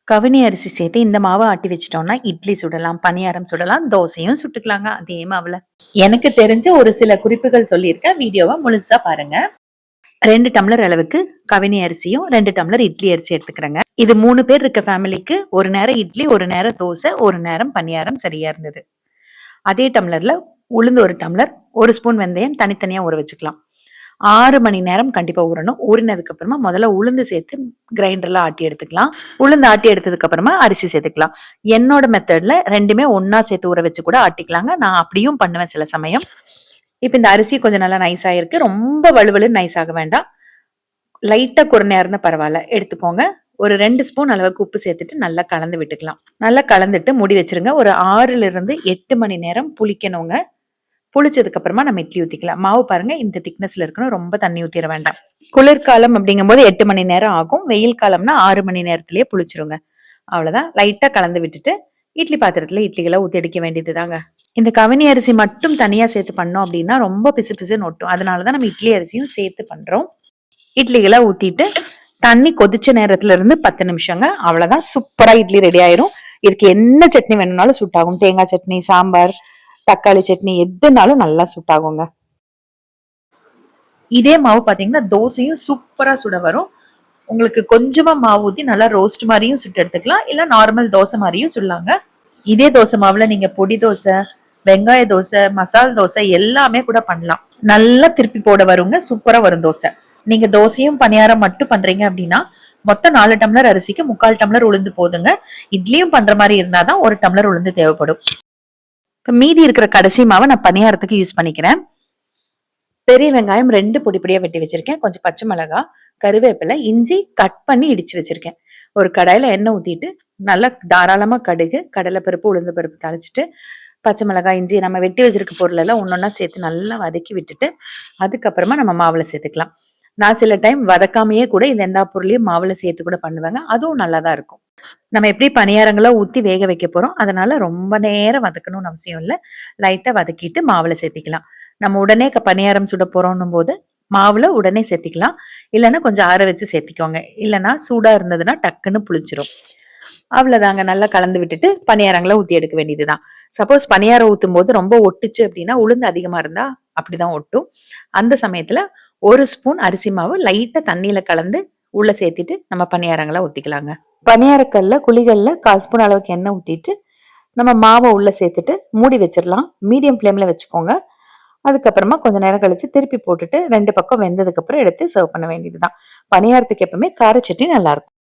கவினி அரிசி சேர்த்து இந்த மாவை ஆட்டி வச்சிட்டோம்னா இட்லி சுடலாம், பணியாரம் சுடலாம், தோசையும் சுட்டுக்கலாங்க அதே மாவுல. எனக்கு தெரிஞ்ச ஒரு சில குறிப்புகள் சொல்லியிருக்கேன். வீடியோவை முழுசா பாருங்க. 2 டம்ளர் அளவுக்கு கவினி அரிசியும் 2 டம்ளர் இட்லி அரிசி எடுத்துக்கிறேங்க. இது 3 பேர் இருக்க ஃபேமிலிக்கு ஒரு நேரம் இட்லி, ஒரு நேரம் தோசை, ஒரு நேரம் பணியாரம் சரியா இருந்தது. அதே டம்ளர்ல உளுந்து 1 டம்ளர், 1 ஸ்பூன் வெந்தயம் தனித்தனியா ஊற வச்சுக்கலாம். 6 மணி நேரம் கண்டிப்பா ஊறணும். ஊறினதுக்கு அப்புறமா முதல்ல உளுந்து சேர்த்து கிரைண்டர்ல ஆட்டி எடுத்துக்கலாம். உளுந்து ஆட்டி எடுத்ததுக்கு அப்புறமா அரிசி சேர்த்துக்கலாம். என்னோட மெத்தட்ல ரெண்டுமே ஒன்னா சேர்த்து ஊற வச்சு கூட ஆட்டிக்கலாங்க. நான் அப்படியும் பண்ணுவேன் சில சமயம். இப்ப இந்த அரிசி கொஞ்சம் நல்லா நைஸ் ஆயிருக்கு. ரொம்ப வலுவலு நைஸ் ஆக வேண்டாம். லைட்டா குறைநா இருந்தா பரவாயில்ல எடுத்துக்கோங்க. ஒரு 2 ஸ்பூன் அளவுக்கு உப்பு சேர்த்துட்டு நல்லா கலந்து விட்டுக்கலாம். நல்லா கலந்துட்டு மூடி வச்சிருங்க. ஒரு 6ல இருந்து 8 மணி நேரம் புளிக்கணுங்க. புளிச்சதுக்கு அப்புறமா நம்ம இட்லி ஊத்திக்கலாம். மாவு பாருங்க இந்த திக்னஸ்ல இருக்கணும். ரொம்ப தண்ணி ஊத்திட வேண்டாம். குளிர்காலம் அப்படிங்கும் போது 8 மணி நேரம் ஆகும். வெயில் காலம்னா 6 மணி நேரத்திலேயே புளிச்சிருங்க. அவ்வளவுதான். லைட்டா கலந்து விட்டுட்டு இட்லி பாத்திரத்துல இட்லிகளை ஊத்தி அடிக்க வேண்டியது தாங்க. இந்த கவினி அரிசி மட்டும் தனியா சேர்த்து பண்ணோம் அப்படின்னா ரொம்ப பிசு பிசுன்னு ஒட்டும். அதனாலதான் நம்ம இட்லி அரிசியும் சேர்த்து பண்றோம். இட்லிகளை ஊத்திட்டு தண்ணி கொதிச்ச நேரத்துல இருந்து 10 நிமிஷங்க. அவ்வளவுதான். சூப்பரா இட்லி ரெடி ஆயிரும். இதுக்கு என்ன சட்னி வேணும்னாலும் சூட் ஆகும். தேங்காய் சட்னி, சாம்பார், தக்காளி சட்னி எதுனாலும் நல்லா சூட் ஆகுங்க. இதே மாவு பாத்தீங்கன்னா தோசையும் சூப்பரா சுட வரும். உங்களுக்கு கொஞ்சமா மாவு ஊத்தி நல்லா ரோஸ்ட் மாதிரியும் சுட்டு எடுத்துக்கலாம், இல்ல நார்மல் தோசை மாதிரியும் சுடலாங்க. இதே தோசை மாவுல நீங்க பொடி தோசை, வெங்காய தோசை, மசால் தோசை எல்லாமே கூட பண்ணலாம். நல்லா திருப்பி போட வருங்க. சூப்பரா வரும் தோசை. நீங்க தோசையும் பணியாரம் மட்டும் பண்றீங்க அப்படின்னா மொத்தம் 4 டம்ளர் அரிசிக்கு 3/4 டம்ளர் உளுந்து போதுங்க. இட்லியும் பண்ற மாதிரி இருந்தாதான் 1 டம்ளர் உளுந்து தேவைப்படும். இப்ப மீதி இருக்கிற கடைசி மாவை நான் பணியாரத்துக்கு யூஸ் பண்ணிக்கிறேன். பெரிய வெங்காயம் 2 பொடி பொடியா வெட்டி வச்சிருக்கேன். கொஞ்சம் பச்சை மிளகா, கருவேப்பிலை, இஞ்சி கட் பண்ணி இடிச்சு வச்சிருக்கேன். ஒரு கடாயில எண்ணெய் ஊத்திட்டு நல்லா தாராளமா கடுகு, கடலைப்பருப்பு, உளுந்து பருப்பு தாளிச்சுட்டு பச்சை மிளகாய், இஞ்சி நம்ம வெட்டி வச்சிருக்க பொருள் எல்லாம் ஒன்னொன்னா சேர்த்து நல்லா வதக்கி விட்டுட்டு அதுக்கப்புறமா நம்ம மாவுல சேர்த்துக்கலாம். நான் சில டைம் வதக்காமையே கூட இந்த எல்லா பொருளையும் மாவுல சேர்த்து கூட பண்ணுவாங்க. அதுவும் நல்லாதான் இருக்கும். நம்ம எப்படி பணியாரங்களா ஊத்தி வேக வைக்க போறோம். அதனால ரொம்ப நேரம் வதக்கணும்னு அவசியம் இல்லை. லைட்டா வதக்கிட்டு மாவுல சேர்த்திக்கலாம். நம்ம உடனே பணியாரம் சுட போறோம்னும் போது மாவுல உடனே சேர்த்திக்கலாம். இல்லைன்னா கொஞ்சம் ஆற வச்சு சேர்த்திக்கோங்க. இல்லைன்னா சூடா இருந்ததுன்னா டக்குன்னு புளிச்சிரும். அவ்வளவுதாங்க. நல்லா கலந்து விட்டுட்டு பணியாரங்களை ஊத்தி எடுக்க வேண்டியதுதான். சப்போஸ் பணியாரம் ஊத்தும் போது ரொம்ப ஒட்டுச்சு அப்படின்னா உளுந்து அதிகமா இருந்தா அப்படிதான் ஒட்டும். அந்த சமயத்துல 1 ஸ்பூன் அரிசி மாவு லைட்டா தண்ணியில கலந்து உள்ள சேர்த்திட்டு நம்ம பணியாரங்களை ஊத்திக்கலாங்க. பணியாரக்கல்ல குழிகள்ல 1/4 ஸ்பூன் அளவுக்கு எண்ணெய் ஊத்திட்டு நம்ம மாவை உள்ள சேர்த்துட்டு மூடி வச்சிடலாம். மீடியம் ஃப்ளேம்ல வச்சுக்கோங்க. அதுக்கப்புறமா கொஞ்ச நேரம் கழிச்சு திருப்பி போட்டுட்டு 2 பக்கம் வெந்ததுக்கு அப்புறம் எடுத்து சர்வ் பண்ண வேண்டியதுதான். பணியாரத்துக்கு எப்பவுமே கார சட்னி நல்லா இருக்கும்.